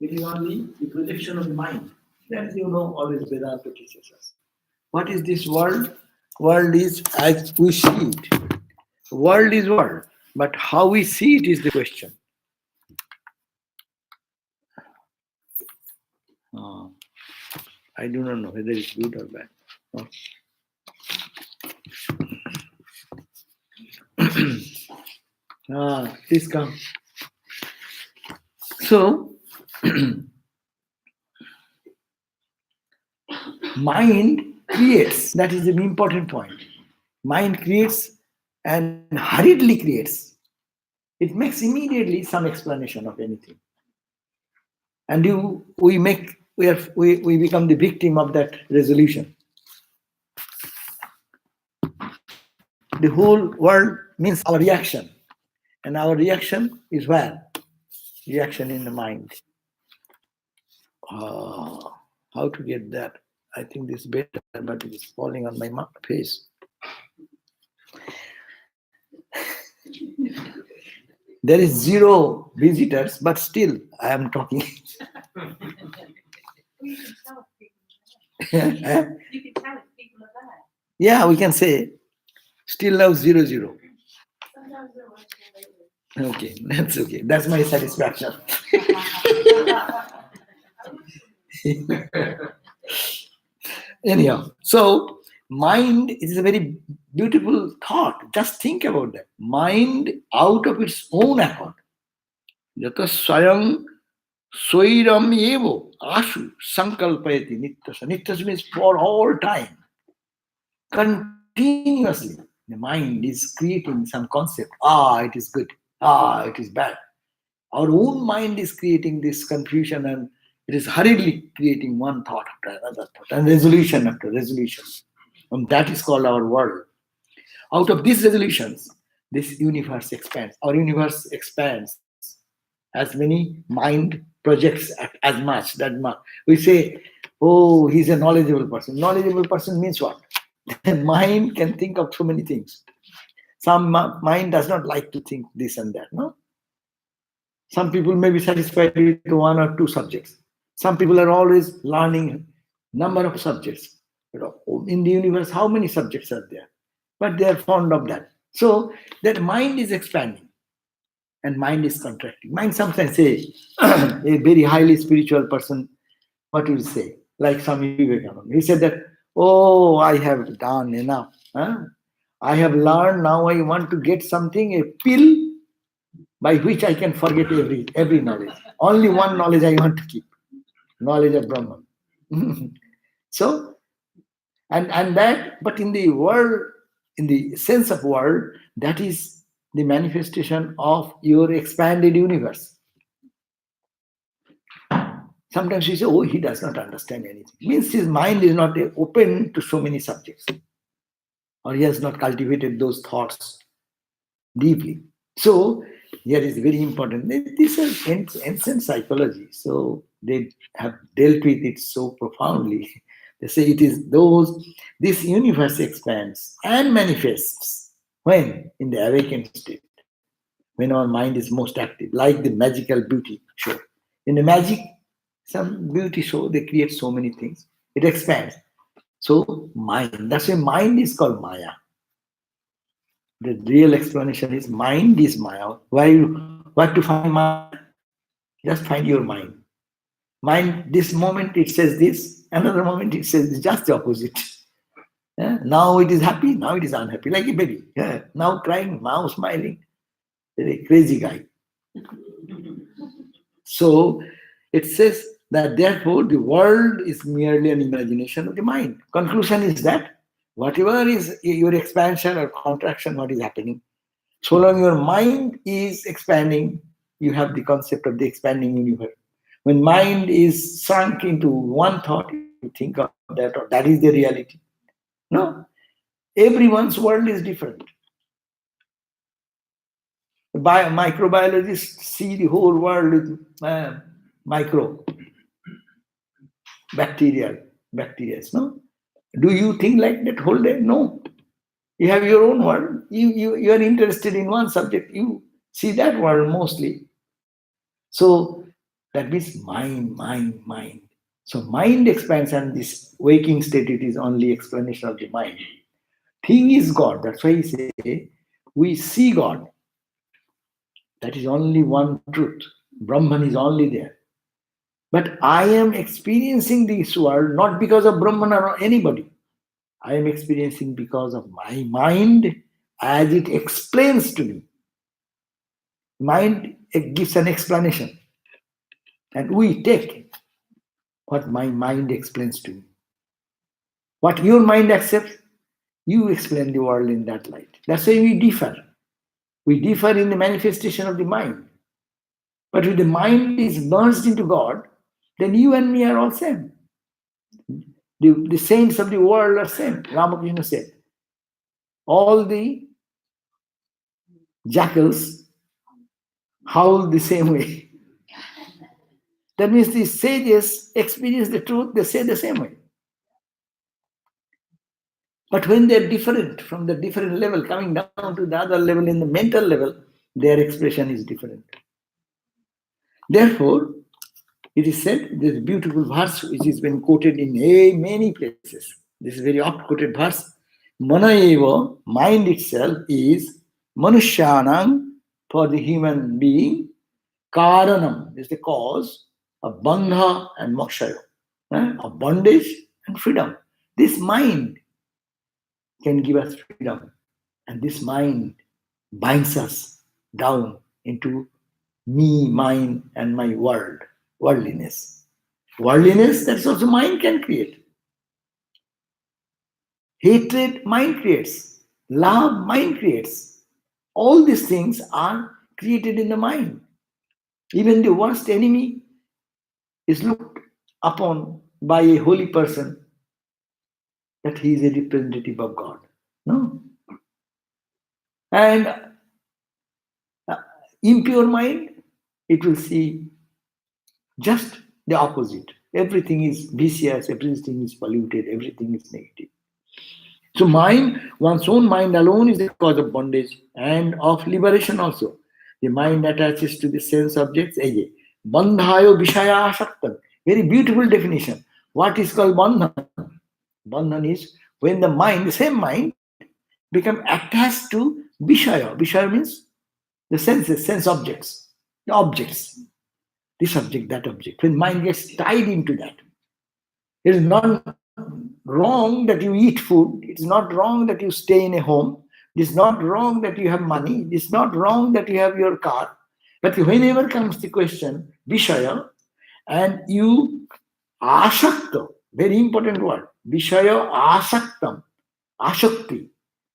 It is only the projection of the mind. That always Vedanta teaches us. What is this world? World is as we see it. World is world, but how we see it is the question. Uh, I do not know whether it's good or bad. Please come. So, mind creates. That is the important point. Mind creates and hurriedly creates. It makes immediately some explanation of anything, and we become the victim of that resolution. The whole world means our reaction, and our reaction is where? Reaction in the mind. How to get that? I think this is better, but it is falling on my face. There is 0 visitors, but still I am talking. You can tell if people are there. Yeah, we can say still now 0, 0. Sometimes they're watching later. Okay, that's okay. That's my satisfaction. Anyhow, so mind is a very beautiful thought. Just think about that. Mind out of its own accord. Yata swayam swairam evo ashu sankalpayati nityasa. Nityasa means for all time. Continuously, the mind is creating some concept. It is good. It is bad. Our own mind is creating this confusion, and it is hurriedly creating one thought after another thought and resolution after resolution. And that is called our world. Out of these resolutions, this universe expands. Our universe expands as many mind projects as much, that much. We say, oh, he's a knowledgeable person. Knowledgeable person means what? Mind can think of so many things. Some mind does not like to think this and that, no? Some people may be satisfied with 1 or 2 subjects. Some people are always learning number of subjects. In the universe, how many subjects are there? But they are fond of that. So that mind is expanding and mind is contracting. Mind sometimes says, a very highly spiritual person, what will say? Like Swami Vivekananda. He said that, oh, I have done enough. I have learned, now I want to get something, a pill by which I can forget every knowledge. Only one knowledge I want to keep, knowledge of Brahman. So, and that, but in the world, in the sense of world, that is the manifestation of your expanded universe. Sometimes you say, oh, he does not understand anything. Means his mind is not open to so many subjects, or he has not cultivated those thoughts deeply. So, here is very important. This is ancient psychology, so they have dealt with it so profoundly. They say it is this universe expands and manifests when? In the awakened state, when our mind is most active, like the magical beauty show. In the magic, some beauty show, they create so many things. It expands. So, mind, that's why mind is called Maya. The real explanation is mind is Maya. What to find mind? Just find your mind. Mind, this moment it says this, another moment it says just the opposite. Now it is happy, now it is unhappy, like a baby. Now crying, now smiling. A crazy guy. So it says that therefore the world is merely an imagination of the mind. Conclusion is that whatever is your expansion or contraction, what is happening, so long your mind is expanding, you have the concept of the expanding universe. When mind is sunk into one thought, you think of that, or that is the reality. No, everyone's world is different. Microbiologists see the whole world with micro bacteria. No, do you think like that whole day? No, you have your own world. You are interested in one subject. You see that world mostly. So That means mind, mind, mind. So mind expands, and this waking state, it is only explanation of the mind. Thing is God. That's why he say, we see God. That is only one truth. Brahman is only there. But I am experiencing this world not because of Brahman or anybody. I am experiencing because of my mind as it explains to me. Mind gives an explanation. And we take what my mind explains to me. What your mind accepts, you explain the world in that light. That's why we differ. We differ in the manifestation of the mind. But if the mind is merged into God, then you and me are all same. The saints of the world are same. Ramakrishna said, all the jackals howl the same way. That means the sages experience the truth, they say the same way. But when they're different from the different level, coming down to the other level in the mental level, their expression is different. Therefore, it is said, this beautiful verse which has been quoted in many places. This is very oft quoted verse. Mana eva, mind itself, is manushyanam, for the human being, karanam is the cause of bandha and moksha, of bondage and freedom. This mind can give us freedom, and this mind binds us down into me, mine, and my world, worldliness. Worldliness, that's also mind can create. Hatred, mind creates. Love, mind creates. All these things are created in the mind. Even the worst enemy is looked upon by a holy person that he is a representative of God. No. And impure mind, it will see just the opposite. Everything is vicious, everything is polluted, everything is negative. So mind, one's own mind alone is the cause of bondage and of liberation also. The mind attaches to the sense objects. Bandhayo vishaya asaktam. Very beautiful definition. What is called bandhan? Bandhan is when the mind, the same mind, become attached to vishaya. Vishaya means the senses, sense objects, the objects. This object, that object. When mind gets tied into that, it is not wrong that you eat food. It is not wrong that you stay in a home. It is not wrong that you have money. It is not wrong that you have your car. But whenever comes the question, Vishaya, and you ashakta, very important word, Vishaya asaktam, ashakti.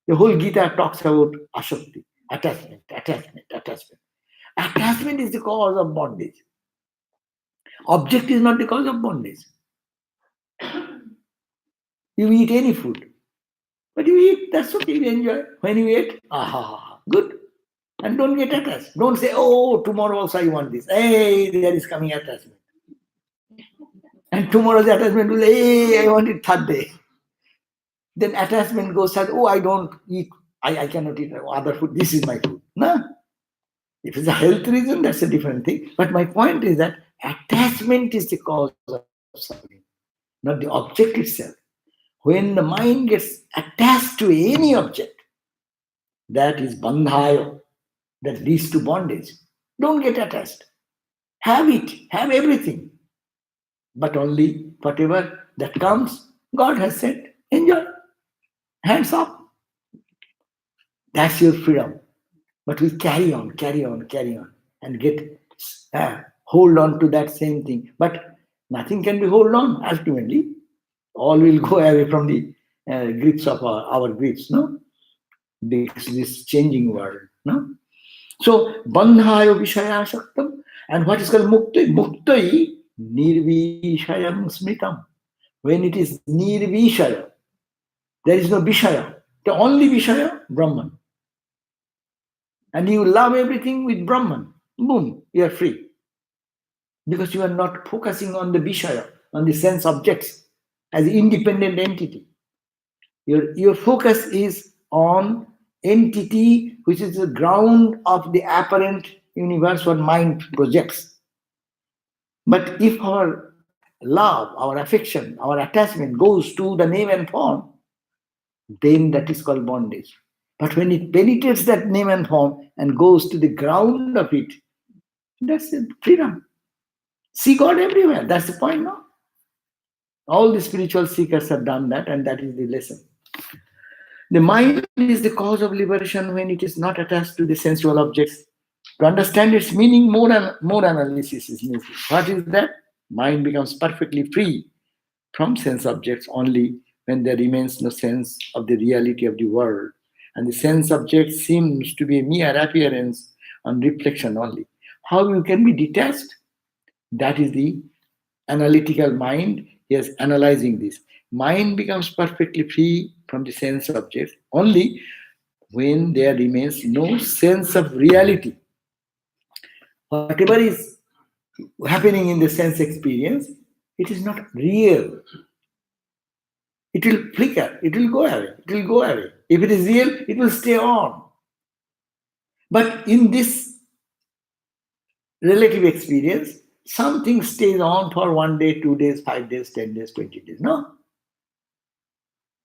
The whole Gita talks about ashakti, attachment, attachment, attachment. Attachment is the cause of bondage. Object is not the cause of bondage. You eat any food, but you eat, that's okay, you enjoy. When you eat, good. And don't get attached. Don't say, oh, tomorrow also I want this. Hey, there is coming attachment. And tomorrow's attachment will say, hey, I want it third day. Then attachment goes, oh, I don't eat, I cannot eat other food. This is my food. No. If it's a health reason, that's a different thing. But my point is that attachment is the cause of suffering, not the object itself. When the mind gets attached to any object, that is bandhayo, that leads to bondage. Don't get attached. Have it, have everything. But only whatever that comes, God has said, enjoy. Hands up. That's your freedom. But we carry on, and get hold on to that same thing. But nothing can be held on ultimately. All will go away from the grips of our grips, no? This changing world, no? So, bandhayo vishaya shaktam. And what is called muktai? Muktai nirvishayam smritam. When it is nirvishaya, there is no vishaya. The only vishaya, Brahman. And you love everything with Brahman. Boom, you are free. Because you are not focusing on the vishaya, on the sense objects as an independent entity. Your focus is on entity which is the ground of the apparent universe what mind projects. But if our love, our affection, our attachment goes to the name and form, then that is called bondage. But when it penetrates that name and form and goes to the ground of it, that's it, freedom. See God everywhere. That's the point, no? All the spiritual seekers have done that, and that is the lesson. The mind is the cause of liberation when it is not attached to the sensual objects. To understand its meaning, more analysis is needed. What is that? Mind becomes perfectly free from sense objects only when there remains no sense of the reality of the world. And the sense object seems to be a mere appearance on reflection only. How you can be detached? That is the analytical mind. He is analyzing this. Mind becomes perfectly free from the sense objects only when there remains no sense of reality. Whatever is happening in the sense experience, it is not real. It will flicker, it will go away, it will go away. If it is real, it will stay on. But in this relative experience, something stays on for 1 day, 2 days, 5 days, 10 days, 20 days. No.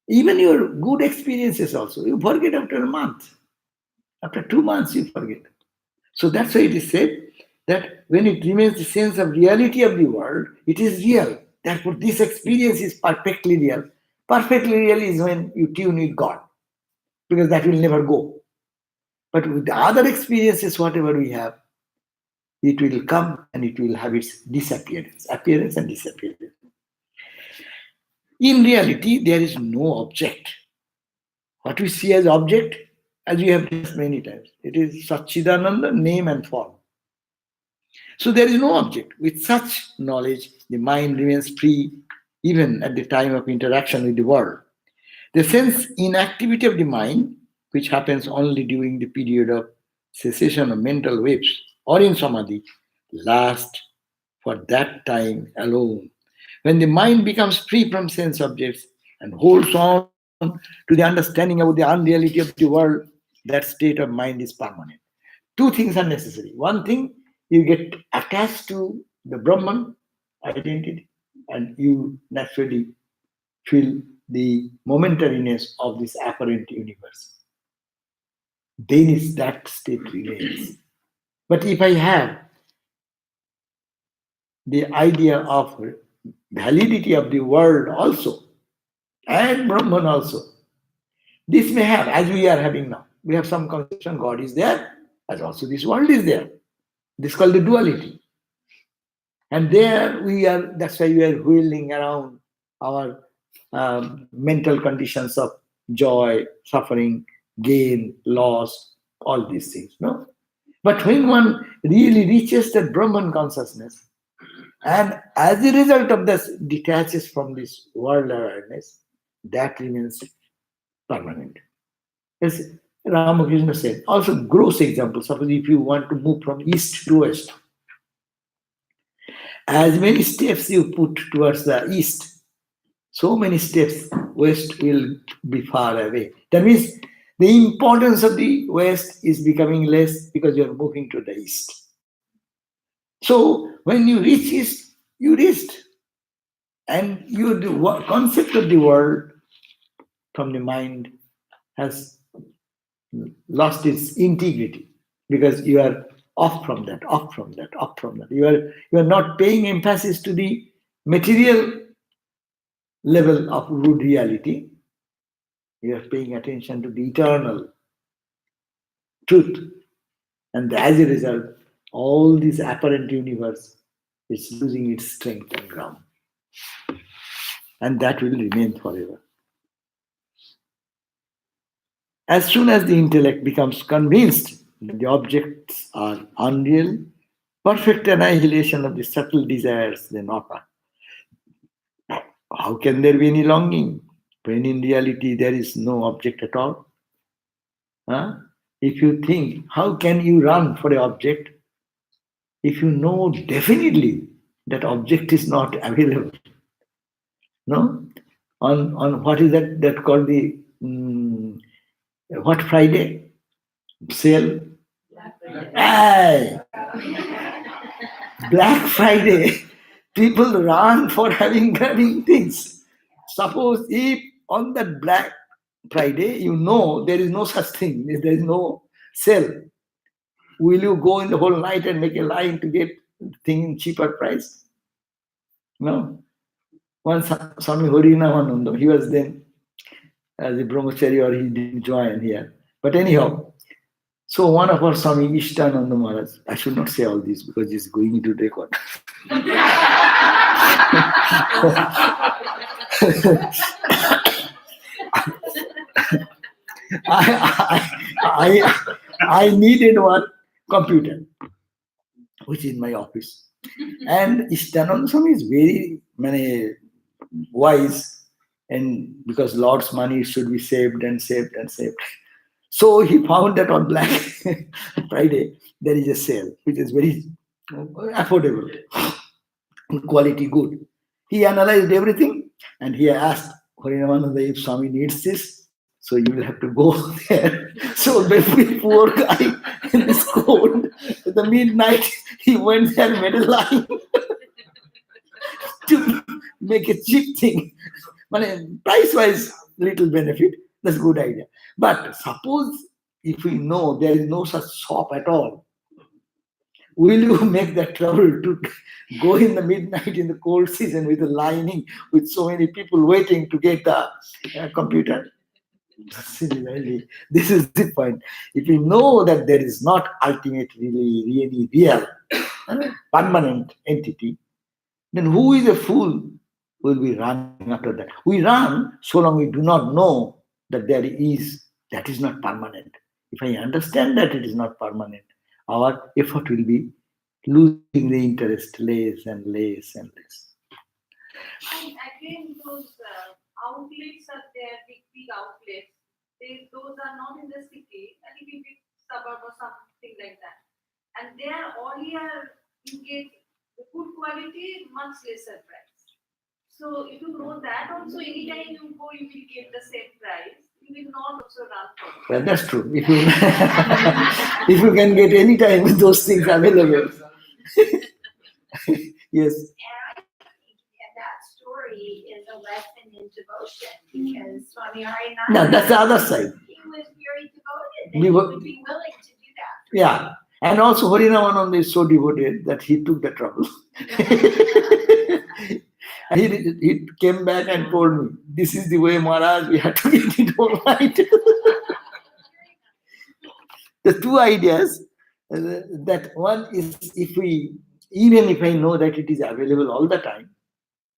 Even your good experiences also, you forget after a month. After 2 months, you forget. So that's why it is said that when it remains the sense of reality of the world, it is real. Therefore, this experience is perfectly real. Perfectly real is when you tune with God, because that will never go. But with the other experiences, whatever we have, it will come and it will have its disappearance, appearance and disappearance. In reality, there is no object. What we see as object, as we have discussed many times, it is Satchidananda, name and form. So there is no object. With such knowledge, the mind remains free even at the time of interaction with the world. The sense inactivity of the mind, which happens only during the period of cessation of mental waves or in samadhi, lasts for that time alone. When the mind becomes free from sense objects and holds on to the understanding about the unreality of the world, that state of mind is permanent. Two things are necessary. One thing, you get attached to the Brahman identity and you naturally feel the momentariness of this apparent universe. Then is that state remains. But if I have the idea of validity of the world also and Brahman also, this may have, as we are having now. We have some conception God is there, as also this world is there. This is called the duality. And there we are, that's why we are wheeling around our mental conditions of joy, suffering, gain, loss, all these things. No? But when one really reaches that Brahman consciousness, and as a result of this detaches from this world awareness, that remains permanent. As Ramakrishna said, also gross example, suppose if you want to move from east to west, as many steps you put towards the east, so many steps west will be far away. That means the importance of the west is becoming less because you are moving to the east. So when you reach east, you reached. And the concept of the world from the mind has lost its integrity because you are off from that, off from that, off from that. You are not paying emphasis to the material level of good reality. You are paying attention to the eternal truth. And as a result, all this apparent universe is losing its strength and ground. And that will remain forever. As soon as the intellect becomes convinced that the objects are unreal, perfect annihilation of the subtle desires then occur. How can there be any longing when in reality there is no object at all? Huh? If you think, how can you run for an object if you know definitely that object is not available? No? On what is that called the what Friday? Sale? Aye. Black Friday, people run for grabbing things. Suppose if on that Black Friday, you know there is no such thing, there is no sale, will you go in the whole night and make a line to get thing in cheaper price? No. Once Swami Sarvadevananda, he was then as a brahmachari or he didn't join here. But anyhow, so one of our Swami Ishtananda Maharaj, I should not say all this because it's going into record. I needed one computer, which is in my office. And Ishtananda Swami is very wise, and because Lord's money should be saved and saved and saved. So he found that on Black Friday there is a sale, which is very affordable, quality good. He analyzed everything and he asked Harinavananda if Swami needs this, so you will have to go there. So the poor guy in this cold, at the midnight, he went there, made a line to make a cheap thing. Price-wise, little benefit, that's a good idea. But suppose if we know there is no such shop at all, will you make that trouble to go in the midnight in the cold season with a lining with so many people waiting to get the computer? Similarly, this is the point. If we know that there is not ultimately really real, permanent entity, then who is a fool who will be running after that? We run so long we do not know that that is not permanent. If I understand that it is not permanent, our effort will be losing the interest less and less and less. And again, those outlets are there, big outlets. Those are not in the city, a little bit suburb or something like that. And there, all year you get the good quality, much lesser price. So if you know that also, anytime you go, you will get the same price. You will not also run for it. Well, that's true. If you if you can get any time those things available. Yes. And that story is a lesson in devotion because Swami Ariyananda, No, that's the other side. he was very devoted and he would be willing to do that. Yeah. And also Harinavananda is so devoted that he took the trouble. And he came back and told me, this is the way, Maharaj, we have to get it all right. The two ideas, that one is even if I know that it is available all the time,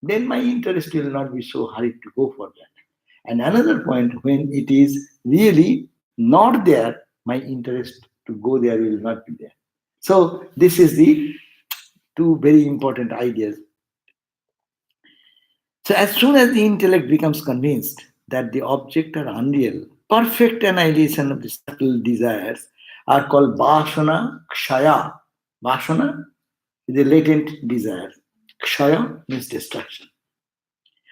then my interest will not be so hurried to go for that. And another point, when it is really not there, my interest to go there will not be there. So this is the two very important ideas. So as soon as the intellect becomes convinced that the object are unreal, perfect annihilation of the subtle desires are called vasana kshaya. Vasana is a latent desire. Kshaya means destruction.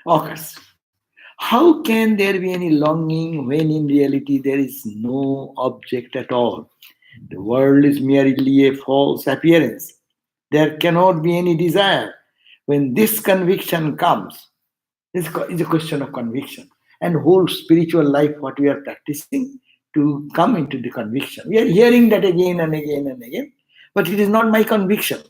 Occurs. How can there be any longing when in reality there is no object at all? The world is merely a false appearance. There cannot be any desire. When this conviction comes, it's a question of conviction. And whole spiritual life, what we are practicing to come into the conviction. We are hearing that again and again and again, but it is not my conviction.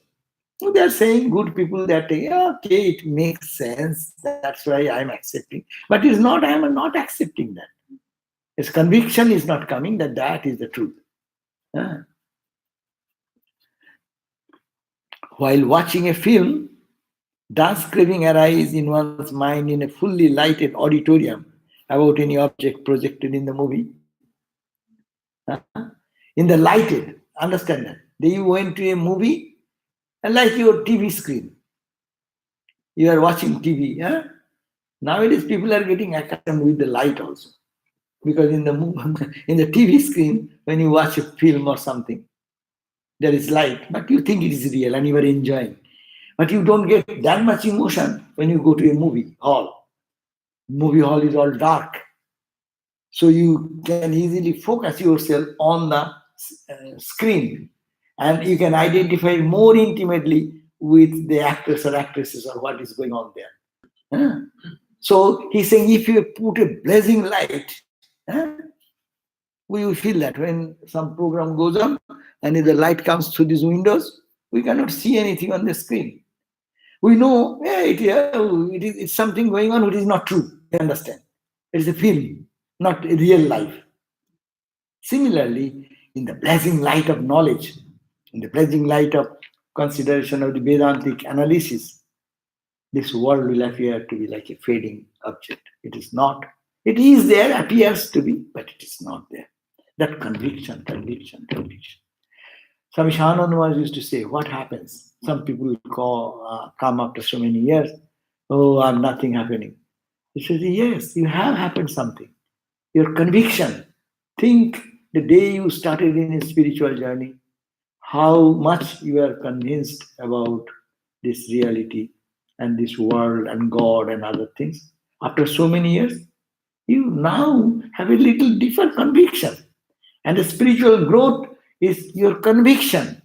So they are saying, good people, that okay, it makes sense. That's why I am accepting. But it is not, I am not accepting that. Its conviction is not coming that is the truth. While watching a film, does craving arise in one's mind in a fully lighted auditorium about any object projected in the movie? In the lighted, understand that. Then you went to a movie, and like your TV screen, you are watching TV. Nowadays, people are getting accustomed with the light also, because in the TV screen, when you watch a film or something, there is light, but you think it is real and you are enjoying. But you don't get that much emotion when you go to a movie hall. Movie hall is all dark. So you can easily focus yourself on the screen and you can identify more intimately with the actors or actresses or what is going on there. Huh? So he's saying if you put a blazing light, huh, we will feel that when some program goes on and if the light comes through these windows, we cannot see anything on the screen. We know, yeah, it's something going on which is not true. We understand. It is a film, not a real life. Similarly, in the blazing light of knowledge, in the blazing light of consideration of the Vedantic analysis, this world will appear to be like a fading object. It is not. It is there, appears to be, but it is not there. That conviction. Swami Sarvadevananda used to say, what happens? Some people will come after so many years, oh, I'm nothing happening. He says, yes, you have happened something. Your conviction. Think the day you started in a spiritual journey, how much you are convinced about this reality and this world and God and other things. After so many years, you now have a little different conviction. And the spiritual growth is your conviction.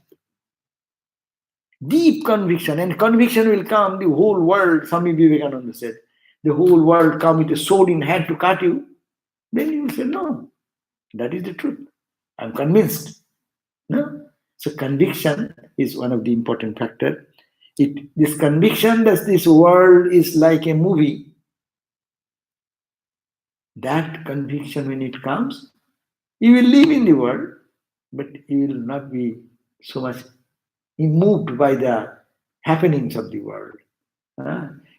Deep conviction. And conviction will come, the whole world, Swami Vivekananda said, the whole world come with a sword in hand to cut you. Then you will say, no, that is the truth. I'm convinced. No? So conviction is one of the important factors. This conviction that this world is like a movie, that conviction when it comes, you will live in the world, but you will not be so much moved by the happenings of the world.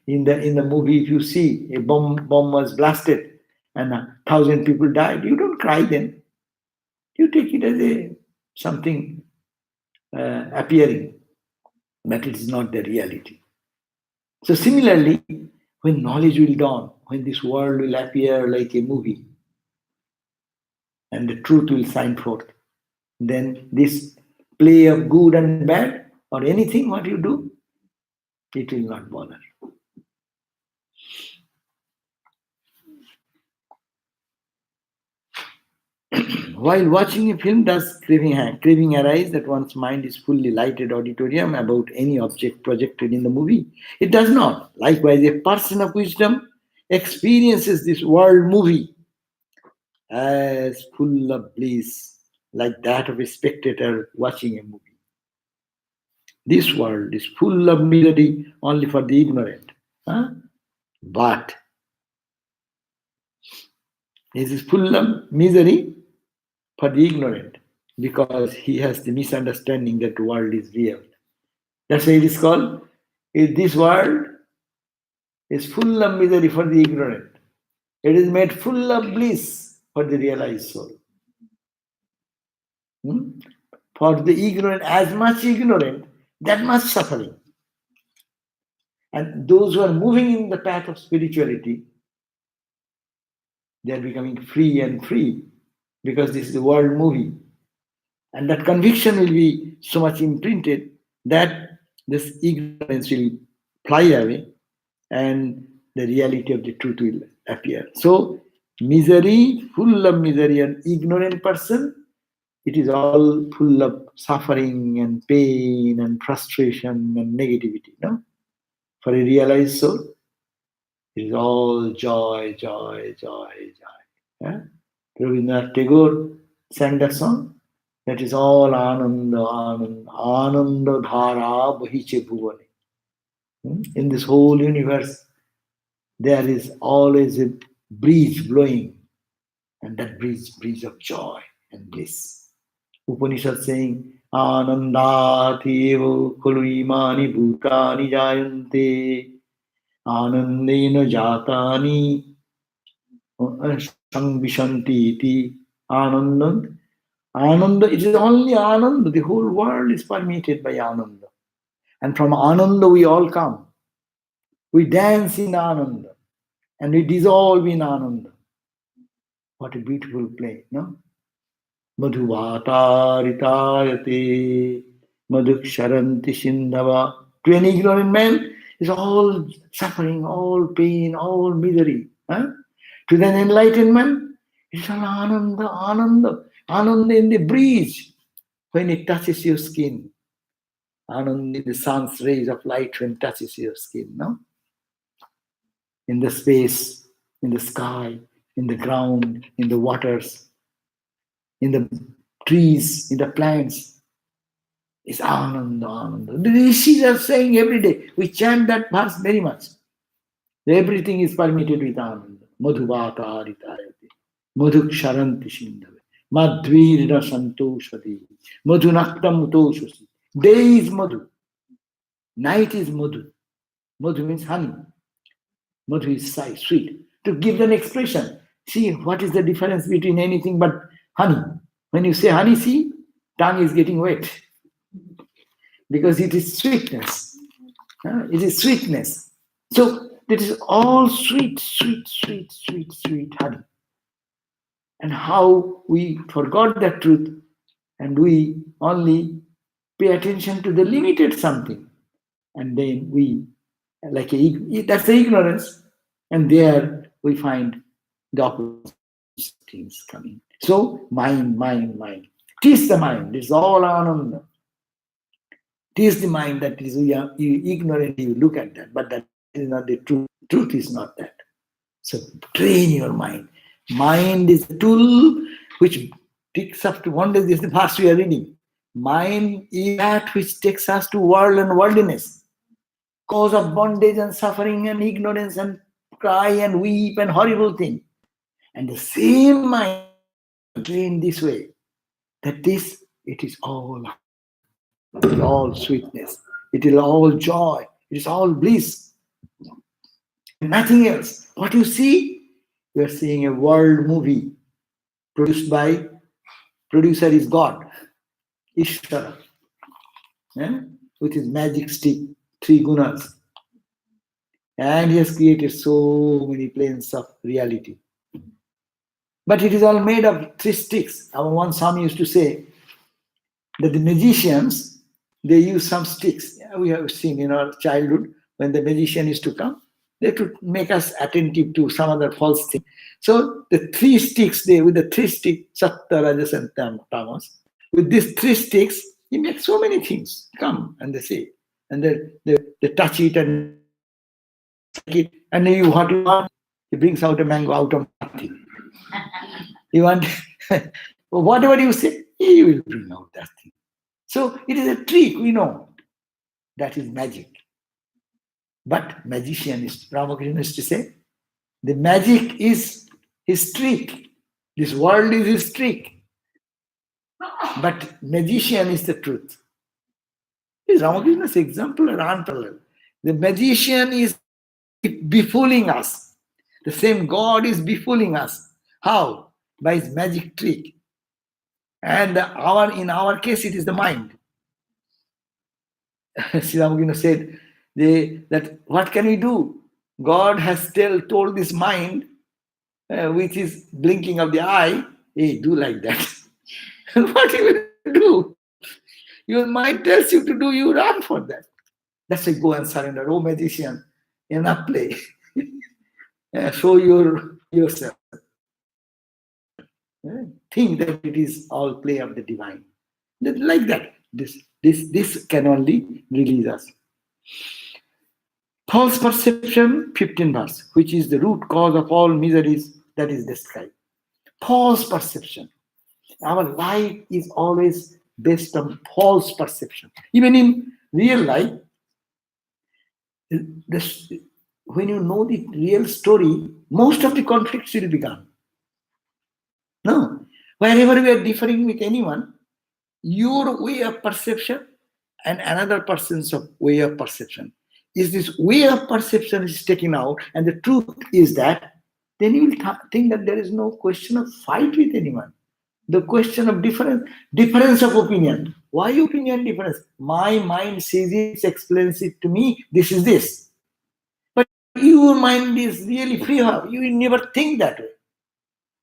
In the movie, if you see a bomb was blasted and 1,000 people died, you don't cry then. You take it as something appearing, but it is not the reality. So similarly, when knowledge will dawn, when this world will appear like a movie, and the truth will shine forth, then this play of good and bad, or anything what you do, it will not bother. While watching a film, does craving arise that one's mind is fully lighted auditorium about any object projected in the movie? It does not. Likewise, a person of wisdom experiences this world movie as full of bliss, like that of a spectator watching a movie. This world is full of misery only for the ignorant. But it is full of misery for the ignorant because he has the misunderstanding that the world is real. That's why it is called, this world is full of misery for the ignorant. It is made full of bliss for the realized soul. For the ignorant, as much ignorant, that much suffering. And those who are moving in the path of spirituality, they are becoming free and free because this is a world movie. And that conviction will be so much imprinted that this ignorance will fly away and the reality of the truth will appear. So, misery, full of misery, an ignorant person, it is all full of suffering and pain and frustration and negativity. No? For a realized soul, it is all joy, joy, joy, joy. Rabindranath Tagore sang that song. That is all Ananda, Ananda, Ananda Dhara Bahiche Bhuvane. In this whole universe, there is always a breeze blowing, and that breeze of joy and bliss. Upanishad saying, Anandati evo khulu imani bhutani jayante, Anandena jatani sangvishanti iti. Ananda. Ananda, it is only Ananda. The whole world is permeated by Ananda. And from Ananda we all come. We dance in Ananda. And we dissolve in Ananda. What a beautiful play, no? Madhuvataritarate madhuksharanti sindhava. To an ignorant man, it's all suffering, all pain, all misery. To the enlightened man, it's all Ananda, Ananda. Ananda in the breeze when it touches your skin. Ananda, the sun's rays of light when touches your skin, no? In the space, in the sky, in the ground, in the waters, in the trees, in the plants. It's Ananda, Ananda. The rishis are saying every day. We chant that verse very much. Everything is permitted with Ananda. Madhuvata haritayate. Madhuk sharanti shindave. Madhvirna santoshadi. Madhunaktam utoshosi. Day is Madhu. Night is Madhu. Madhu means honey. Madhu is sweet. To give an expression, see what is the difference between anything but honey. When you say honey, see, tongue is getting wet. Because it is sweetness. It is sweetness. So it is all sweet, sweet, sweet, sweet, sweet honey. And how we forgot that truth and we only pay attention to the limited something. And then we, that's the ignorance. And there we find the opposite things coming. So mind. Teach the mind. It's all Ananda. Teach the mind that is you ignorant, you look at that, but that is not the truth. Truth is not that. So train your mind. Mind is a tool which takes us to wonder. This is the verse we are reading. Mind is that which takes us to world and worldliness. Cause of bondage and suffering and ignorance and cry and weep and horrible thing. And the same mind trained this way. That it is all sweetness. It is all joy. It is all bliss. Nothing else. What you see, you are seeing a world movie produced by, producer is God, Ishvara, with his magic stick, 3 gunas. And he has created so many planes of reality. But it is all made of 3 sticks. Our one Swami used to say that the magicians, they use some sticks. We have seen in our childhood when the magician used to come, they could make us attentive to some other false thing. So the 3 sticks, with the 3 sticks, Sattva, Rajas and Tamas, with these 3 sticks, he makes so many things come and they say. And they touch it and then what you want, he brings out a mango out of nothing. You want, whatever you say, he will bring out that thing. So it is a trick, we know. That is magic. But magician is, Ramakrishna used to say, the magic is his trick. This world is his trick. But magician is the truth. Is Ramakrishna's example or unparalleled? The magician is befooling us. The same God is befooling us. How? By his magic trick. And in our case, it is the mind. Sri Ramakrishna said that what can we do? God has told this mind, with his blinking of the eye, hey, do like that. What you will do? Your mind tells you to do, you run for that. That's why go and surrender. Oh, magician, enough play. Show yourself. Think that it is all play of the divine. Like that. This can only release us. False perception, 15th verse, which is the root cause of all miseries that is described. False perception. Our life is always based on false perception. Even in real life, when you know the real story, most of the conflicts will be gone. No. Wherever we are differing with anyone, your way of perception and another person's way of perception. Is this way of perception is taken out and the truth is that, then you will think that there is no question of fight with anyone. The question of difference of opinion. Why opinion difference? My mind sees it, explains it to me, this is this. But your mind is really free. You will never think that way.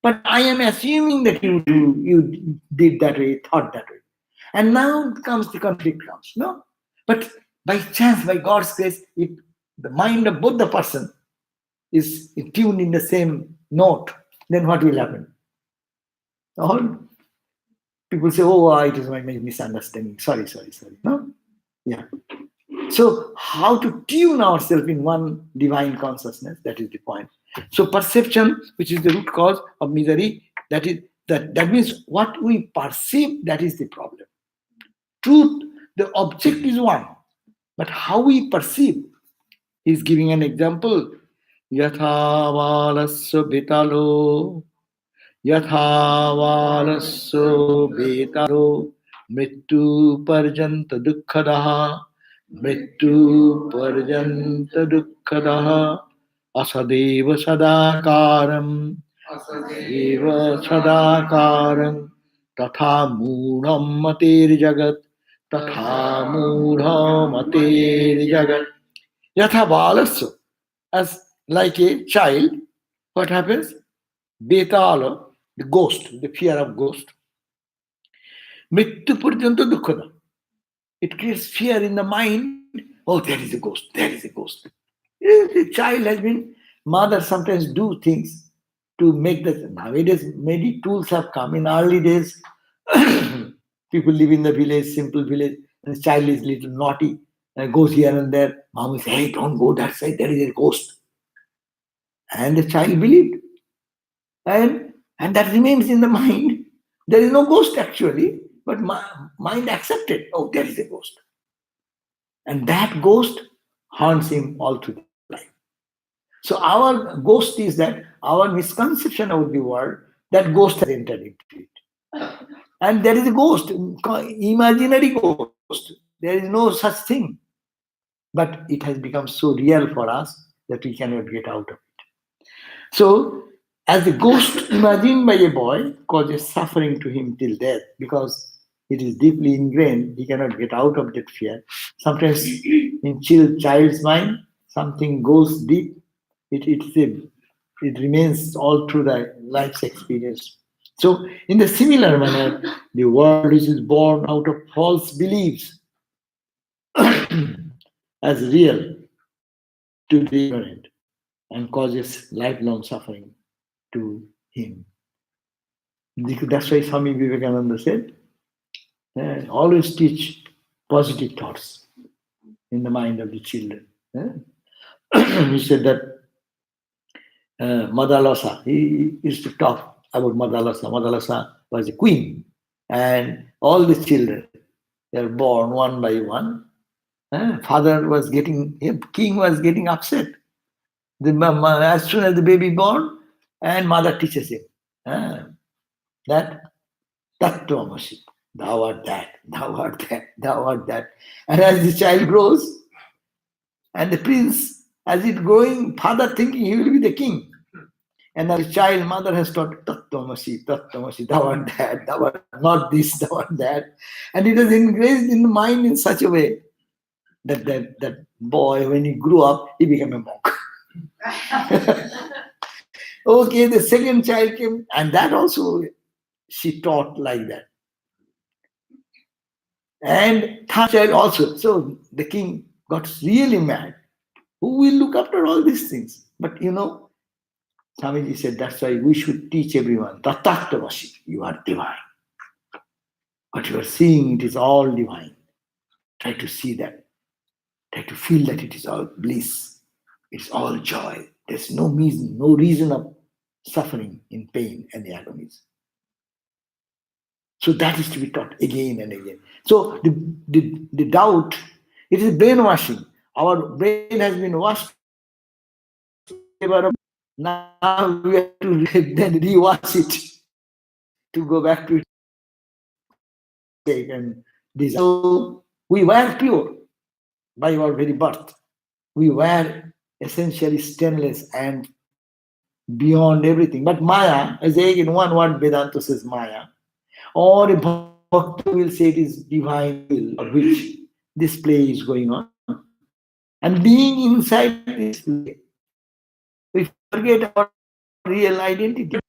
But I am assuming that you did that way, thought that way. And now comes the conflict comes. No? But by chance, by God's grace, if the mind of both the person is tuned in the same note, then what will happen? All people say, oh, it is my misunderstanding. Sorry. No? Yeah. So how to tune ourselves in one divine consciousness, that is the point. So perception, which is the root cause of misery, that means what we perceive, that is the problem. Truth, the object is one, but how we perceive. He's giving an example. Yatha valasya betalo, yatha valasya betalo, mrittu parjanta dukkhadaha, mrittu parjanta dukkhadaha, asadeva sadakaram, asadeva sadakaram, tatha mudham mater jagat, tatha mudham mater jagat. Yatha balasya, as like a child, what happens? Betala, the ghost, the fear of ghost. Mrityu purjanta dukkhada. It creates fear in the mind. Oh, there is a ghost, there is a ghost. The child has been, mother sometimes do things to make the, nowadays many tools have come. In early days, people live in the village, simple village, and the child is little naughty and goes here and there. Mom will say, hey, don't go that side, there is a ghost. And the child believed. And that remains in the mind. There is no ghost actually, but mind accepted. Oh, there is a ghost. And that ghost haunts him all through the life. So our ghost is that our misconception about the world, that ghost has entered into it. And there is a ghost, imaginary ghost. There is no such thing. But it has become so real for us that we cannot get out of it. So, as the ghost imagined by a boy causes suffering to him till death because it is deeply ingrained, he cannot get out of that fear. Sometimes in child's mind, something goes deep, it remains all through the life's experience. So, in the similar manner, the world which is born out of false beliefs as real to the ignorant and causes lifelong suffering to him. That's why Swami Vivekananda said, always teach positive thoughts in the mind of the children. He said that Madalasa, he used to talk about Madalasa. Madalasa was a queen, and all the children, they were born one by one. Father was getting, king was getting upset. As soon as the baby born, and mother teaches him that Tattvamasi, thou art that, thou art that, thou art that. And as the child grows, and the prince, as it growing, father thinking he will be the king. And as a child, mother has taught Tattvamasi, Tattvamasi, thou art that, thou art not this, thou art that. And it is engraved in the mind in such a way that boy, when he grew up, he became a monk. Okay, the second child came, and that also she taught like that. And third child also. So the king got really mad. Who will look after all these things? But Swamiji said that's why we should teach everyone. Tattvatavasi, you are divine. What you are seeing, it is all divine. Try to see that. Try to feel that it is all bliss. It's all joy. There's no reason of suffering in pain and the agonies. So that is to be taught again and again. So the doubt, it is brainwashing. Our brain has been washed. Now we have to then rewash it to go back to it and desire. So we were pure by our very birth. We were essentially stainless and beyond everything. But Maya, as in one word, Vedanta says Maya, or a Bhakta will say it is divine will, of which this play is going on. And being inside this play, we forget our real identity.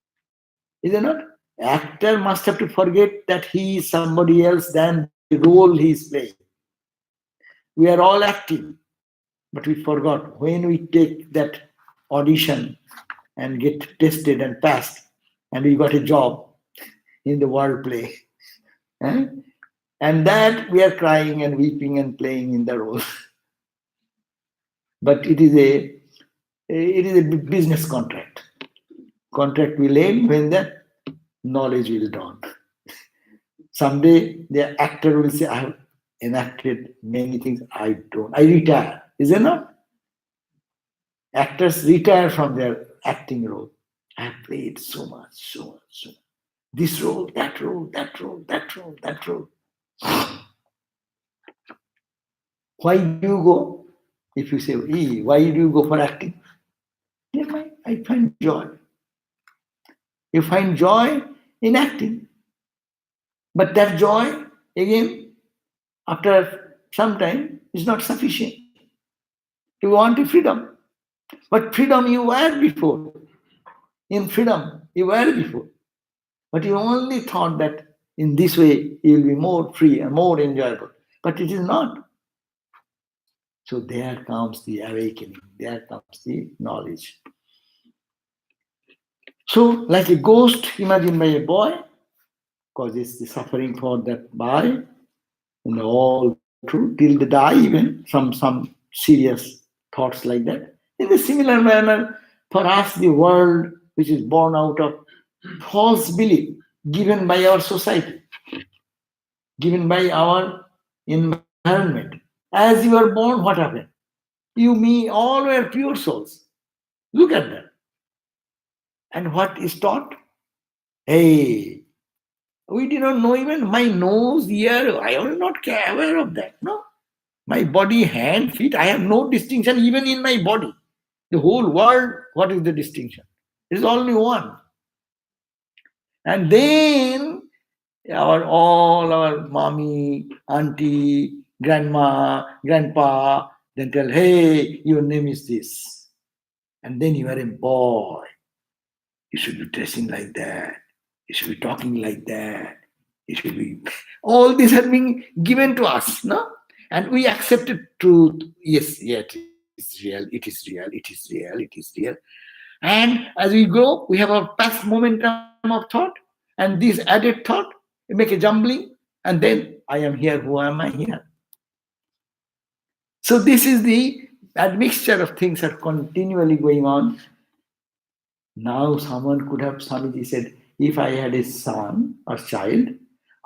Is it not? Actor must have to forget that he is somebody else than the role he is playing. We are all acting, but we forgot when we take that audition and get tested and passed, and we got a job in the world play. And that we are crying and weeping and playing in the role. But it is a business contract. Contract will end when the knowledge will dawn. Someday the actor will say, I have enacted many things, I don't. I retire. Is it not? Actors retire from their acting role. I have played so much, so much, so much. This role, that role, that role, that role, that role. Why do you go? If you say, why do you go for acting? I find joy. You find joy in acting. But that joy, again, after some time, is not sufficient. You want a freedom. But freedom you were before. In freedom, you were before. But you only thought that in this way you will be more free and more enjoyable. But it is not. So there comes the awakening, there comes the knowledge. So, like a ghost imagined by a boy causes the suffering for that boy, and all true till they die, even some serious thoughts like that. In a similar manner, for us, the world which is born out of false belief given by our society, given by our environment. As you were born, what happened? You, me, all were pure souls. Look at that. And what is taught? Hey, we did not know even my nose, ear, I was not aware of that. No. My body, hand, feet, I have no distinction even in my body. The whole world, what is the distinction? It is only one. And then all our mommy, auntie, grandma, grandpa, then tell, hey, your name is this. And then you are a boy. You should be dressing like that. You should be talking like that. You should be. All these are being given to us, no? And we accepted truth. Yes, it is real. It is real. It is real. It is real. And as we grow, we have our past momentum of thought, and this added thought make a jumbling, and then I am here. Who am I here? So this is the admixture of things are continually going on. Now someone could have, Swamiji said, if I had a son or child,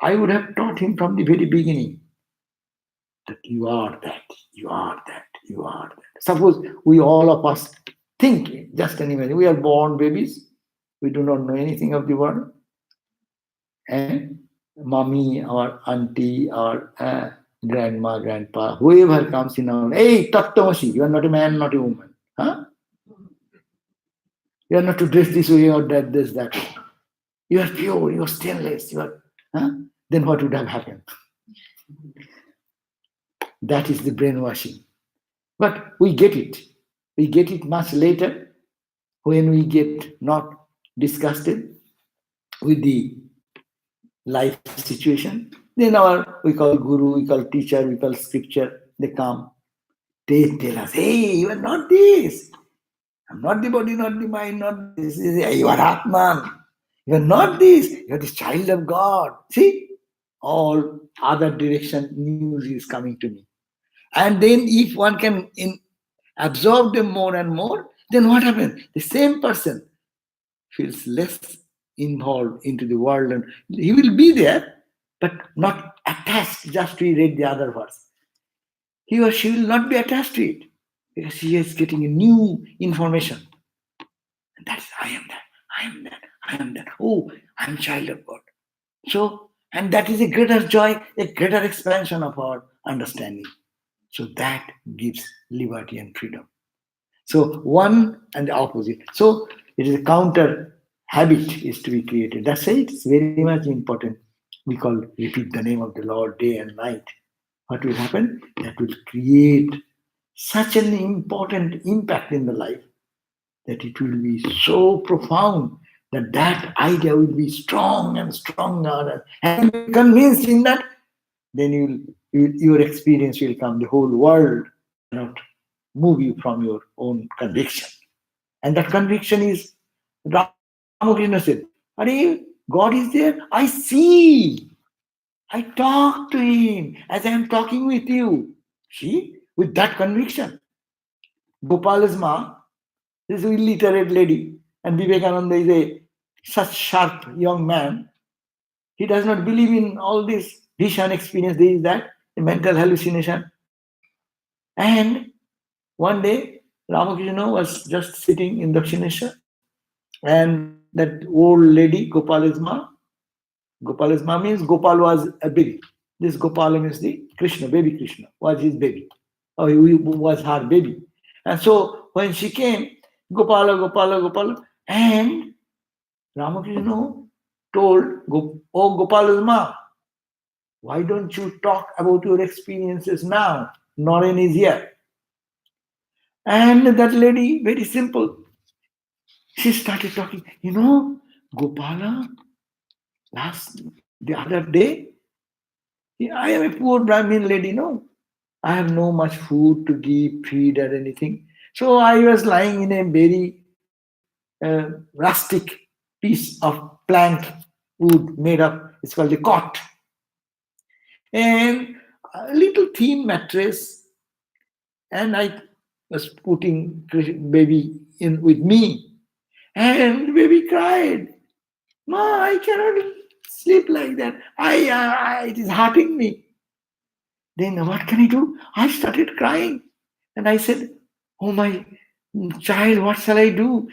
I would have taught him from the very beginning that you are that, you are that, you are that. Suppose we all of us think, just an image, we are born babies, we do not know anything of the world, and mommy, our auntie, our grandma, grandpa, whoever comes in our, hey, Tattvamasi, you are not a man, not a woman. Huh? You are not to dress this way or that, this, that way. You are pure, you are stainless, you are. Huh? Then what would have happened? That is the brainwashing. But we get it. We get it much later when we get not disgusted with the life situation. Then we call guru, we call teacher, we call scripture, they come. They tell us, hey, you are not this. I'm not the body, not the mind, not this. You are Atman. You are not this. You are the child of God. See? All other direction news is coming to me. And then if one can absorb them more and more, then what happens? The same person feels less involved into the world, and he will be there, but not attached just to read the other verse. He or she will not be attached to it because he is getting a new information. And that's I am that, I am that, I am that. Oh, I am child of God. So, and that is a greater joy, a greater expansion of our understanding. So that gives liberty and freedom. So one and the opposite. So it is a counter habit is to be created. That's why it's very much important. We call repeat the name of the Lord day and night. What will happen? That will create such an important impact in the life that it will be so profound that that idea will be strong and stronger. And you're convinced in that, then your experience will come. The whole world cannot move you from your own conviction. And that conviction is, Ramakrishna said, God is there. I see. I talk to him as I am talking with you. See, with that conviction. Gopal's ma, this illiterate lady, and Vivekananda is a such sharp young man. He does not believe in all this vision experience, this, that, a mental hallucination. And one day, Ramakrishna was just sitting in Dakshineshwar, and that old lady, Gopal's ma means Gopal was a baby. This Gopal means the Krishna, baby Krishna, was his baby. Or he was her baby. And so when she came, Gopala, and Ramakrishna told, oh Gopal's ma, why don't you talk about your experiences now? Naren is here. And that lady, very simple, she started talking. Gopala, the other day, I am a poor Brahmin lady, no? I have no much food to give, feed, or anything. So I was lying in a very rustic piece of plank wood made of, it's called a cot. And a little thin mattress. And I was putting baby in with me. And baby cried, Ma, I cannot sleep like that. It is hurting me. Then what can I do? I started crying. And I said, oh my child, what shall I do?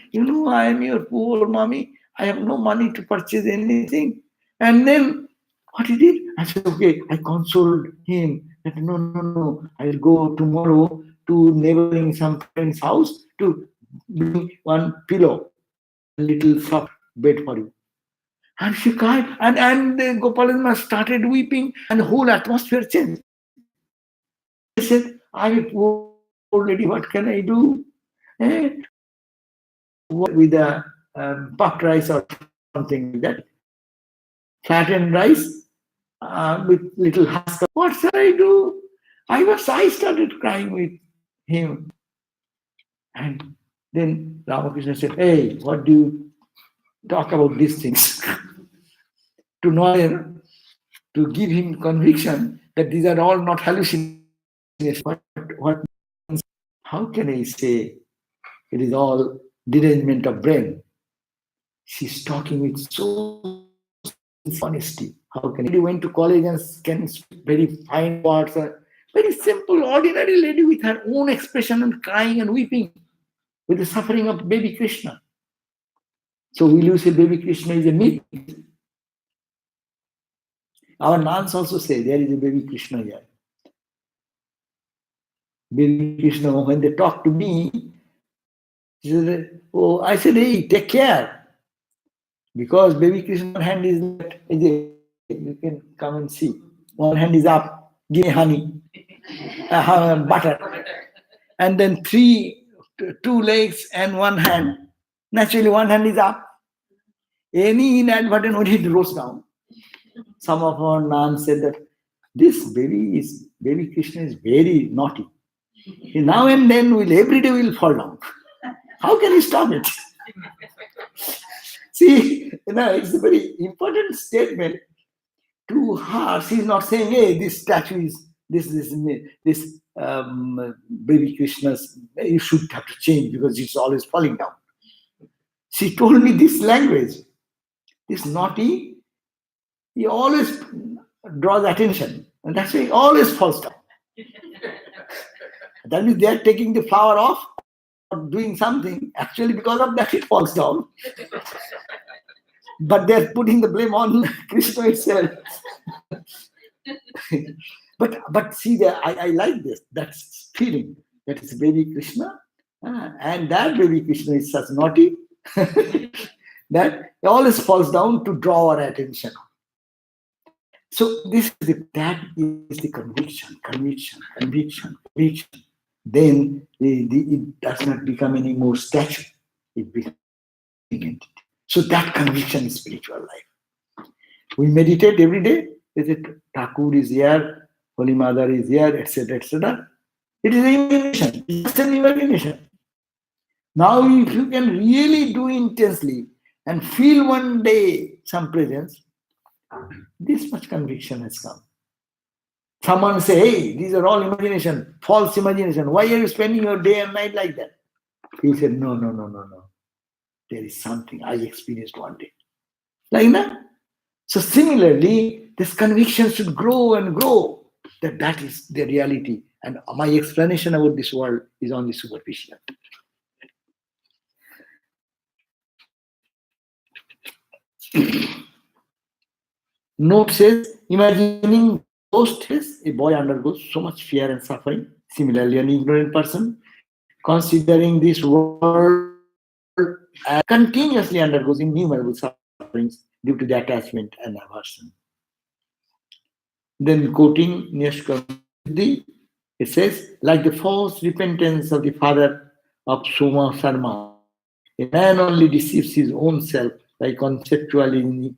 I am your poor mommy. I have no money to purchase anything. And then what he did? I said, okay, I consoled him that no, I'll go tomorrow to neighboring some friend's house to bring one pillow, a little soft bed for you. And she cried, and Gopalama started weeping, and the whole atmosphere changed. I said, I'm a poor lady, what can I do? With a puffed rice or something like that. Flattened rice with little husk. What shall I do? I started crying with him. And then Ramakrishna said, hey, what do you talk about these things? To Noyer, to give him conviction that these are all not hallucinations. What how can I say it is all derangement of brain? She's talking with so honesty. How can he went to college and can speak very fine words? Very simple, ordinary lady with her own expression and crying and weeping with the suffering of baby Krishna. So will you say baby Krishna is a myth? Our nuns also say there is a baby Krishna here. Baby Krishna, when they talk to me, I said, hey, take care. Because baby Krishna's hand is you can come and see. One hand is up, give me honey, butter. And then two legs and one hand. Naturally, one hand is up. Any inadvertent when it rolls down. Some of our nuns said that this baby Krishna is very naughty. Now and then every day will fall down. How can you stop it? See, it's a very important statement to her. She's not saying, hey, this statue is this baby Krishna's, you should have to change because it's always falling down. She told me this language. This naughty, he always draws attention. And that's why he always falls down. That means they're taking the flower off or doing something. Actually, because of that, it falls down. But they're putting the blame on Krishna itself. but see, I like this. That's feeling that it's baby Krishna. And that baby Krishna is such naughty that it always falls down to draw our attention. So that is the conviction. Then it does not become any more statue. It becomes an entity. So that conviction is spiritual life. We meditate every day. Is it Thakur is here, Holy Mother is here, etc., etc. It is an imagination. It's just an imagination. Now, if you can really do intensely and feel one day some presence, This much conviction has come. Someone say, hey, these are all imagination, false imagination. Why are you spending your day and night like that? He said, no, no, no, no, no. There is something I experienced one day. Like that. So similarly, this conviction should grow and grow. That is the reality. And my explanation about this world is only superficial. Note says, imagining ghost is a boy undergoes so much fear and suffering. Similarly, an ignorant person, considering this world as continuously undergoes innumerable sufferings due to the attachment and aversion. Then quoting Nishkamdi, it says, like the false repentance of the father of Swami Sarma, a man only deceives his own self by conceptualizing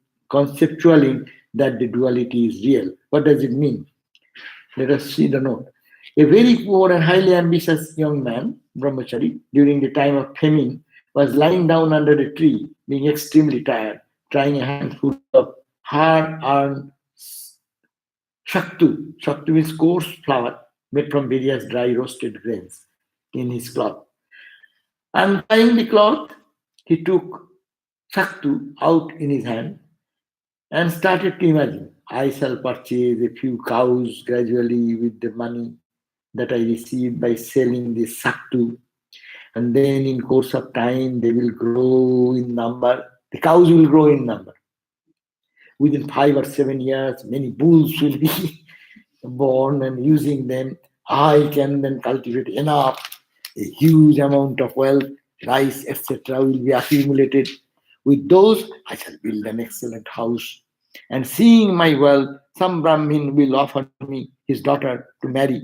that the duality is real. What does it mean? Let us see the note. A very poor and highly ambitious young man, brahmachari, during the time of famine, was lying down under a tree, being extremely tired, trying a handful of hard-earned shaktu. Shaktu means coarse flour made from various dry roasted grains in his cloth. Untying the cloth, he took shaktu out in his hand and started to imagine, I shall purchase a few cows gradually with the money that I received by selling this shaktu. And then in course of time, they will grow in number. The cows will grow in number. Within 5 or 7 years, many bulls will be born, and using them, I can then cultivate enough, a huge amount of wealth, rice, etc. will be accumulated. With those, I shall build an excellent house. And seeing my wealth, some Brahmin will offer me his daughter to marry.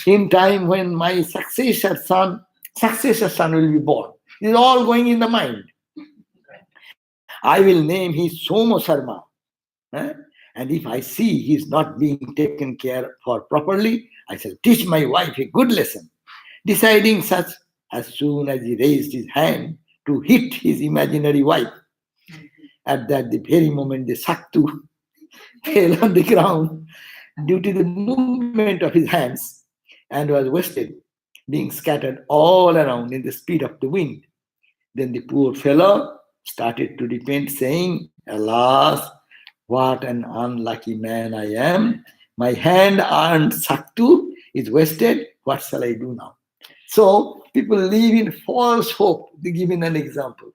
In time when my successor son will be born. This is all going in the mind. I will name his Swami Sarma. And if I see he is not being taken care for properly, I shall teach my wife a good lesson. Deciding such, as soon as he raised his hand to hit his imaginary wife, at that the very moment the shaktu fell on the ground due to the movement of his hands and was wasted, being scattered all around in the speed of the wind. Then the poor fellow started to repent, saying, alas, what an unlucky man I am. My hand-earned shaktu is wasted. What shall I do now? So people live in false hope. They give an example.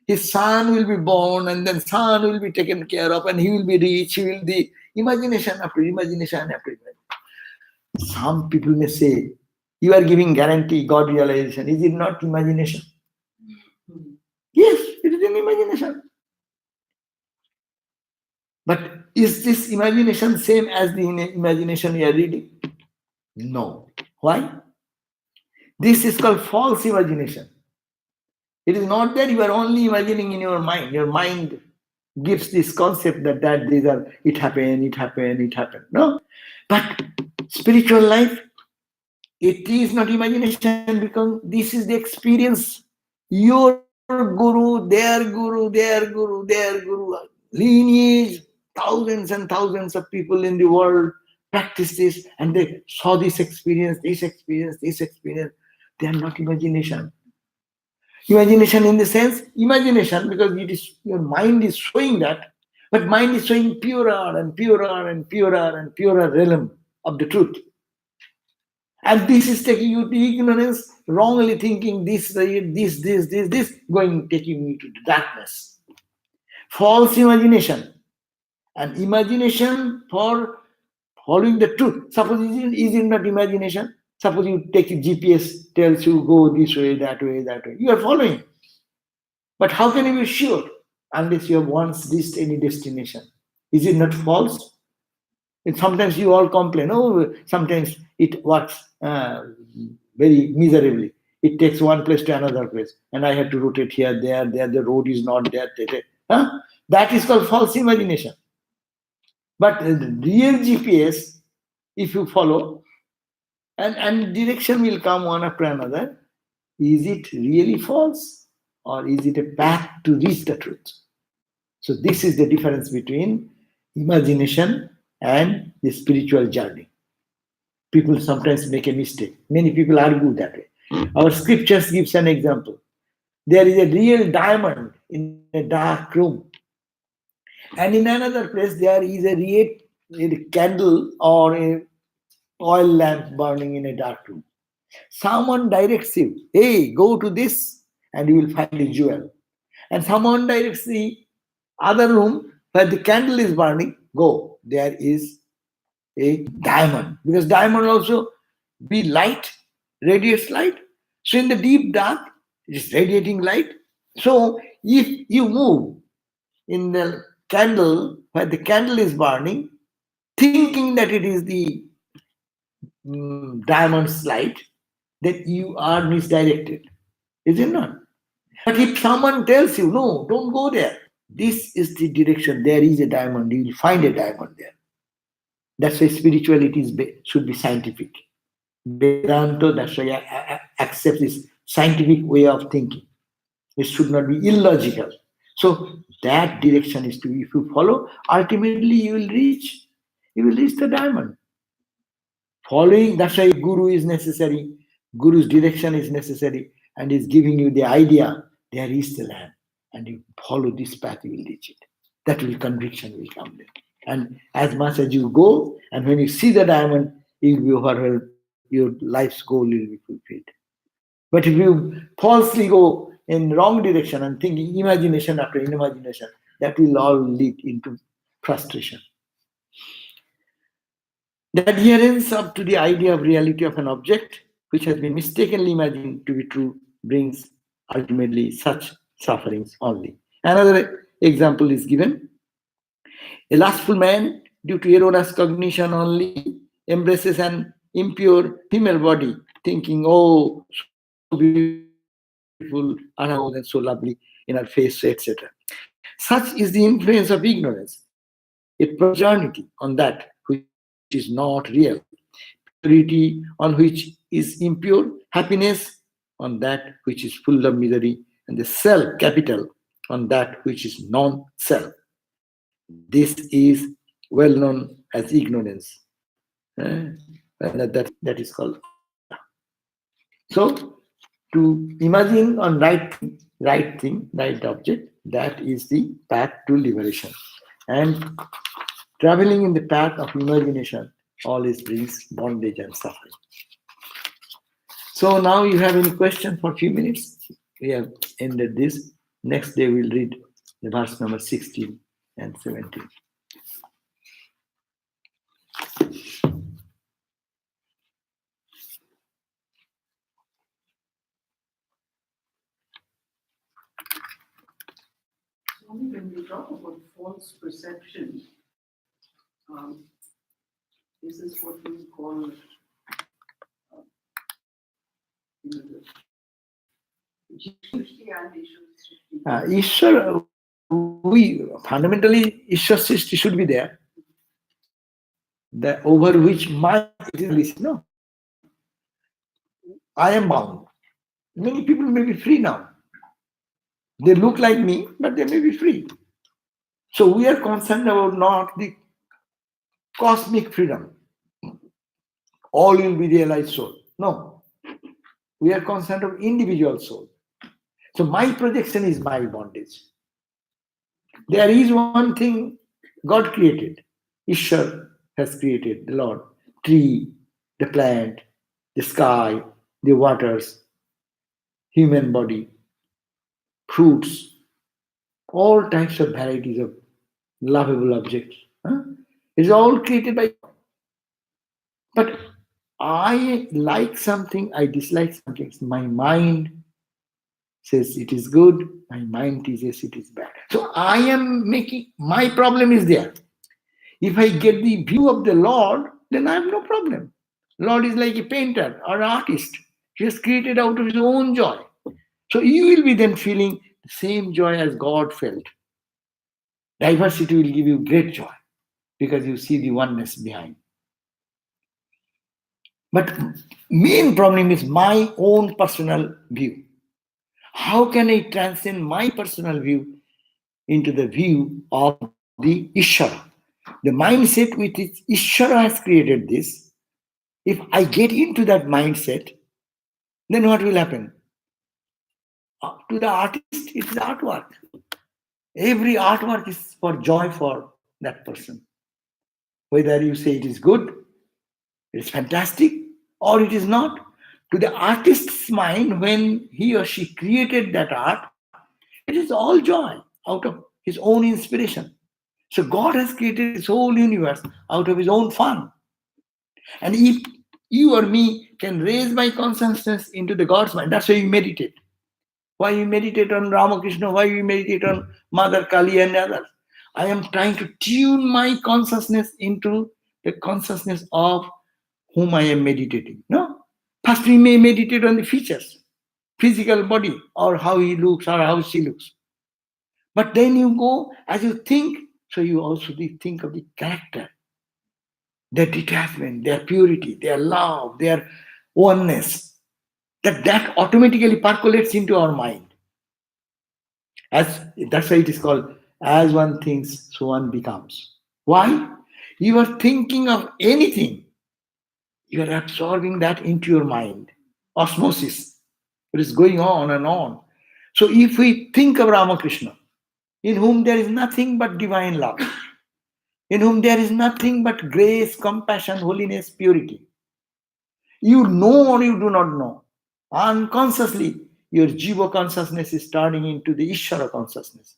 His son will be born, and then son will be taken care of, and he will be rich. He will be imagination after imagination after imagination. Some people may say, you are giving guarantee God realization. Is it not imagination? Yes, it is an imagination. But is this imagination same as the imagination you are reading? No. Why? This is called false imagination. It is not that you are only imagining in your mind. Your mind gives this concept that these are, it happened, it happened, it happened. No. But spiritual life, it is not imagination, because this is the experience. Your guru, their guru, their guru, their guru, lineage, thousands and thousands of people in the world practice this, and they saw this experience, this experience, this experience. They are not imagination. Imagination in the sense, imagination, because it is your mind is showing that, but mind is showing purer and purer and purer and purer realm of the truth. And this is taking you to ignorance, wrongly thinking this, taking you to the darkness. False imagination. And imagination for following the truth. Suppose is it not imagination? Suppose you take a GPS, tells you go this way, that way, that way. You are following. But how can you be sure unless you have once reached any destination? Is it not false? And sometimes you all complain, oh, sometimes it works very miserably. It takes one place to another place, and I have to rotate here, there, the road is not there. That is called false imagination. But the real GPS, if you follow, and direction will come one after another, is it really false? Or is it a path to reach the truth? So this is the difference between imagination and the spiritual journey. People sometimes make a mistake. Many people argue that way. Our scriptures gives an example. There is a real diamond in a dark room, and in another place there is a candle or a oil lamp burning in a dark room. Someone directs you, hey, go to this and you will find a jewel. And someone directs the other room where the candle is burning, go, there is a diamond. Because diamond also be light, radiates light. So in the deep dark, it is radiating light. So if you move in the candle where the candle is burning, thinking that it is the diamond's light, then you are misdirected. Is it not? But if someone tells you, no, don't go there, this is the direction, there is a diamond, you will find a diamond there. That's why spirituality should be scientific. Vedanta, that's why I accept this scientific way of thinking. It should not be illogical. So that direction is to, if you follow, ultimately you will reach the diamond. Following, that's why guru is necessary, guru's direction is necessary, and is giving you the idea, there is the land, and you follow this path, you will reach it. That will conviction will come there. And as much as you go, and when you see the diamond, you will be overwhelmed, your life's goal will be fulfilled. But if you falsely go in wrong direction and thinking imagination after imagination, that will all lead into frustration. The adherence up to the idea of reality of an object, which has been mistakenly imagined to be true, brings ultimately such sufferings only. Another example is given. A lustful man, due to erroneous cognition only, embraces an impure female body, thinking, oh, so beautiful, and so lovely in her face, etc. Such is the influence of ignorance. It projects on that which is not real, purity on which is impure, happiness on that which is full of misery, and the self capital on that which is non-self. This is well known as ignorance. And that is called. So, to imagine on right thing, right object, that is the path to liberation. And traveling in the path of imagination always brings bondage and suffering. So now you have any question for a few minutes? We have ended this. Next day we'll read the verse number 16 and 17. When we talk about false perception, this is what we call Ishwar, we fundamentally Ishwar Srishti should be there. That over which my is no. I am bound. Many people may be free now. They look like me, but they may be free. So we are concerned about not the cosmic freedom. All will be realized soul. No. We are concerned of individual soul. So my projection is my bondage. There is one thing God created. Ishwar has created, the Lord. Tree, the plant, the sky, the waters, human body, fruits, all types of varieties of lovable objects. It's all created by God. But I like something, I dislike something. My mind says it is good, my mind says it is bad. So I am making, my problem is there. If I get the view of the Lord, then I have no problem. Lord is like a painter or an artist. He has created out of his own joy. So you will be then feeling the same joy as God felt. Diversity will give you great joy because you see the oneness behind. But main problem is my own personal view. How can I transcend my personal view into the view of the Ishvara. The mindset with which Ishvara has created this, if I get into that mindset, then what will happen? To the artist, it is artwork. Every artwork is for joy for that person. Whether you say it is good, it is fantastic, or it is not. To the artist's mind, when he or she created that art, it is all joy out of his own inspiration. So God has created this whole universe out of his own fun. And if you or me can raise my consciousness into the God's mind, that's why you meditate. Why you meditate on Ramakrishna, why you meditate on Mother Kali and others. I am trying to tune my consciousness into the consciousness of whom I am meditating. No? First we may meditate on the features, physical body, or how he looks or how she looks. But then you go, as you think, so you also think of the character, their detachment, their purity, their love, their oneness. That automatically percolates into our mind. That's why it is called as one thinks, so one becomes. Why? You are thinking of anything, you are absorbing that into your mind. Osmosis. It is going on and on. So if we think of Ramakrishna, in whom there is nothing but divine love, in whom there is nothing but grace, compassion, holiness, purity, you know or you do not know, unconsciously, your Jiva consciousness is turning into the Ishvara consciousness.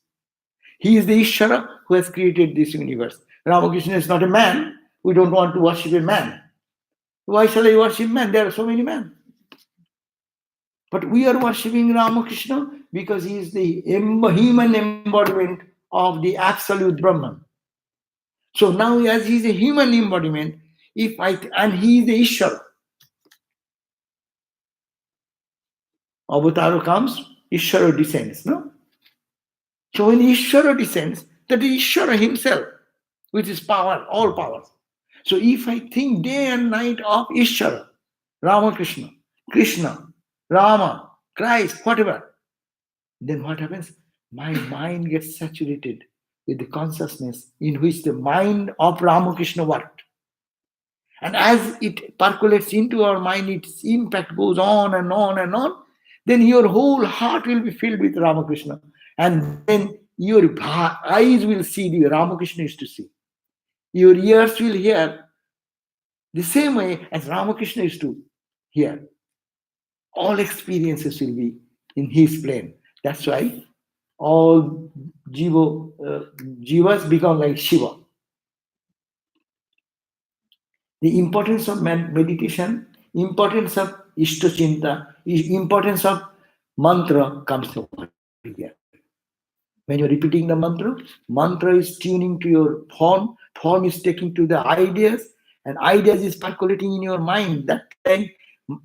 He is the Ishvara who has created this universe. Ramakrishna is not a man. We don't want to worship a man. Why shall I worship man? There are so many men. But we are worshipping Ramakrishna because he is the human embodiment of the absolute Brahman. So now, as he is a human embodiment, and he is the Ishvara, Avatara comes, Ishvara descends, no? So when Ishvara descends, that is Ishvara himself, which is power, all powers. So if I think day and night of Ishvara, Ramakrishna, Krishna, Rama, Christ, whatever, then what happens? My mind gets saturated with the consciousness in which the mind of Ramakrishna worked. And as it percolates into our mind, its impact goes on and on and on, then your whole heart will be filled with Ramakrishna. And then your eyes will see the Ramakrishna used to see. Your ears will hear the same way as Ramakrishna used to hear. All experiences will be in his plane. That's why all jivas become like Shiva. The importance of meditation, importance of Ishtachinta, importance of mantra comes over here. When you're repeating the mantra is tuning to your form is taking to the ideas, and ideas is percolating in your mind. That time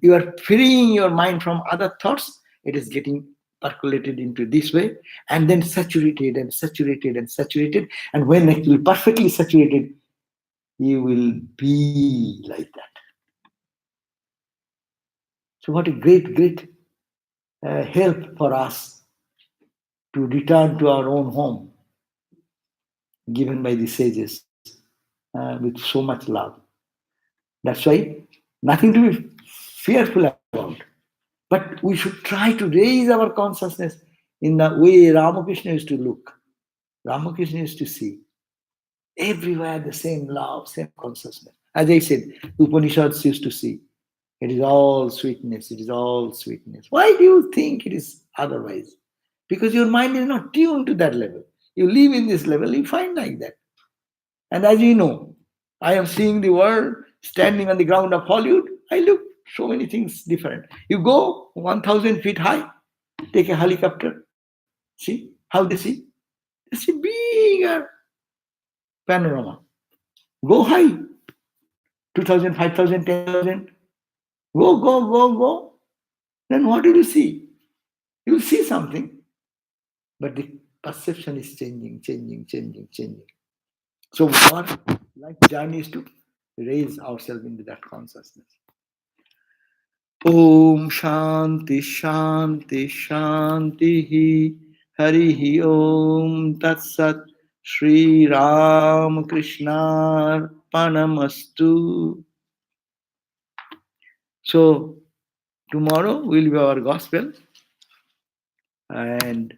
you are freeing your mind from other thoughts, it is getting percolated into this way, and then saturated and saturated and saturated. And when actually perfectly saturated, you will be like that. So what a great help for us to return to our own home, given by the sages with so much love. That's why nothing to be fearful about. But we should try to raise our consciousness in the way Ramakrishna used to look. Ramakrishna used to see. Everywhere the same love, same consciousness. As I said, Upanishads used to see. It is all sweetness. It is all sweetness. Why do you think it is otherwise? Because your mind is not tuned to that level. You live in this level, you find like that. And as you know, I am seeing the world standing on the ground of Hollywood. I look so many things different. You go 1,000 feet high, take a helicopter. See how they see? They see bigger panorama. Go high, 2,000, 5,000, 10,000. Go. Then what will you see? You will see something. But the perception is changing. So our life journey is to raise ourselves into that consciousness. Om Shanti Shanti Shanti. Harihi Om Tat Sat. Shri Ram Krishna Panamastu. So tomorrow will be our gospel, and